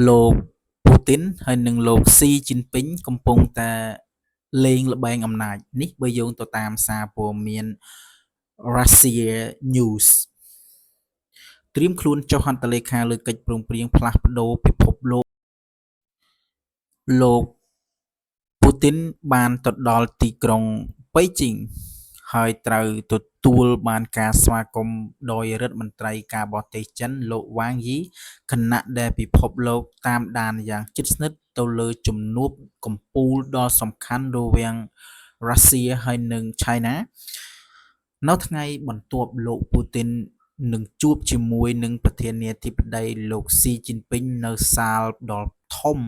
លោកពូទីនហើយនិងលោកស៊ីជីនពីងកំពុងតែលេងល្បែងអំណាចនេះបើយោងទៅតាមសារព័ត៌មាន Russia News ត្រៀមខ្លួនចុះហត្ថលេខាលើកិច្ចព្រមព្រៀងផ្លាស់ប្តូរពិភពលោកពូទីនបានទៅដល់ទីក្រុងប៉េជីងហើយត្រូវទទួលបានការស្វាគមន៍ដោយរដ្ឋមន្ត្រីការបរទេសចិនលោកវ៉ាងយីខណៈដែលពិភពលោកតាមដានយ៉ាងជិតស្និទ្ធទៅលើជំនួបកំពូលដ៏សំខាន់រវាងរុស្ស៊ីហើយនិងឆៃណានៅថ្ងៃបន្ទាប់លោកពូទីននឹងជួបជាមួយនឹងប្រធានាធិបតីលោកស៊ីជីនពីងនៅសាលដ៏ធំ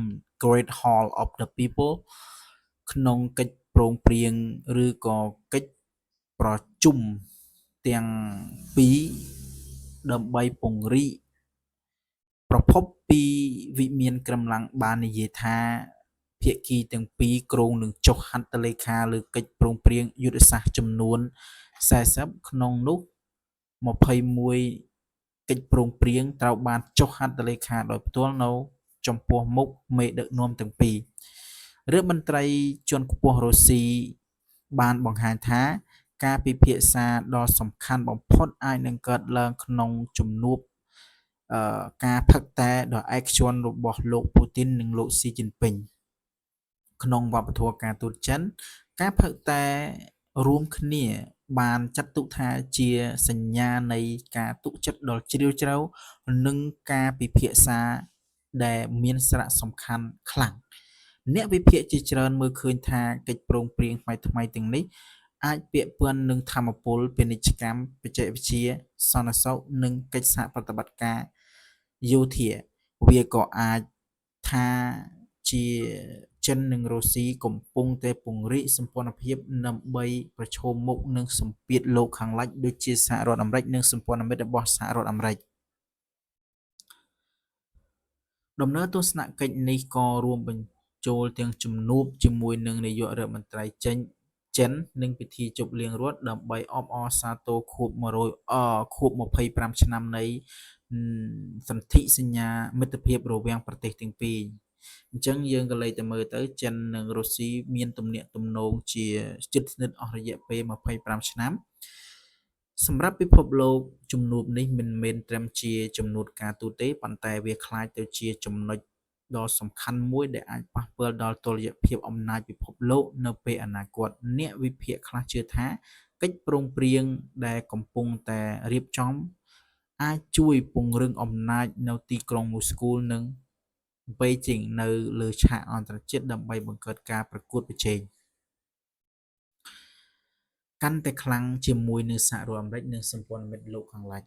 Great Hall of the People ក្នុងកិច្ចព្រមព្រៀងឬក៏កិច្ចប្រជុំទាំងពីរដើម្បីពង្រីកប្រភពពីវិមានក្រំឡាំងបាននិយាយថាភាគីទាំងពីរគ្រោងនឹងចុះហត្ថលេខាលើកិច្ចព្រមព្រៀងយុទ្ធសាស្ត្រចំនួន40ក្នុងនោះ21កិច្ចព្រមព្រៀងត្រូវបានចុះហត្ថលេខាដោយផ្ទាល់នៅចំពោះមុខមេដឹកនាំទាំងពីររដ្ឋមន្ត្រីជាន់ខ្ពស់រុស្ស៊ីបានបង្ហាញថាការពិភាក្សាដ៏សំខាន់បំផុតអាចនឹងកើតឡើងក្នុងជំនួបការផឹកតែដ៏ឯកជនរបស់លោកពូទីននិងលោកស៊ីជីនពីងក្នុងវប្បធម៌ការទូតចិនការផឹកតែរួមគ្នាបានចាត់ទុកថាជាសញ្ញានៃការទុកចិត្តដ៏ជ្រាលជ្រៅនិងការពិភាក្សាដែលមានសារៈសំខាន់ខ្លាំងអ្នកវិភាគជាច្រើនមើលឃើញថាកិច្ចព្រមព្រៀងថ្មីៗទាំងនេះអាចពាក់ព័ន្ធនឹងថាមពលពាណិជ្ជកម្មបច្ចេកវិទ្យាសន្តិសុខនិងកិច្ចសហប្រតិបត្តិការយោធាវាក៏អាចថាជាចិននិងរុស្ស៊ីកំពុងតែពង្រីកសម្ព័ន្ធភាពដើម្បីប្រឈមមុខនឹងសម្ពាធលោកខាងលិចដូចជាសហរដ្ឋអាមេរិកនិងសម្ព័ន្ធមិត្តរបស់សហរដ្ឋអាមេរិកដំណើរទស្សនកិច្ចនេះក៏រួមបញ្ចូលទាំងជំនួបជាមួយនឹងនាយករដ្ឋមន្ត្រីចិននិងពិធីជប់លៀងរដ្ឋដើម្បីអបអរសាទរខួប25ឆ្នាំនៃសន្ធិសញ្ញាមិត្តភាពរវាងប្រទេសទាំងពីរអញ្ចឹងយើងក៏លេខទៅមើលទៅចិននិងរុស្ស៊ីមានទំនាក់ទំនងជាជិតស្និទ្ធអស់រយៈពេល25ឆ្នាំសម្រាប់ពិភពលោកជំនួបនេះមិនមែនត្រឹមជាចំនួនការទូតទេប៉ុន្តែវាคล้ายទៅជាចំណុចដ៏សំខាន់មួយដែលអាចប៉ះពាល់ដល់តុល្យភាពអំណាចពិភពលោកនៅពេលអនាគតអ្នកវិភាគខ្លះជឿថាកិច្ចព្រមព្រៀងដែលកំពុងតែរៀបចំអាចជួយពង្រឹងអំណាចនៅទីក្រុងមូស្គូនិងប៉េជីងនៅលើឆាកអន្តរជាតិដើម្បីបង្កើតការប្រកួតប្រជែងកាន់តែខ្លាំងជាមួយនឹងសហរដ្ឋអាមេរិកនិងសម្ព័ន្ធមិត្តលោកខាងលិច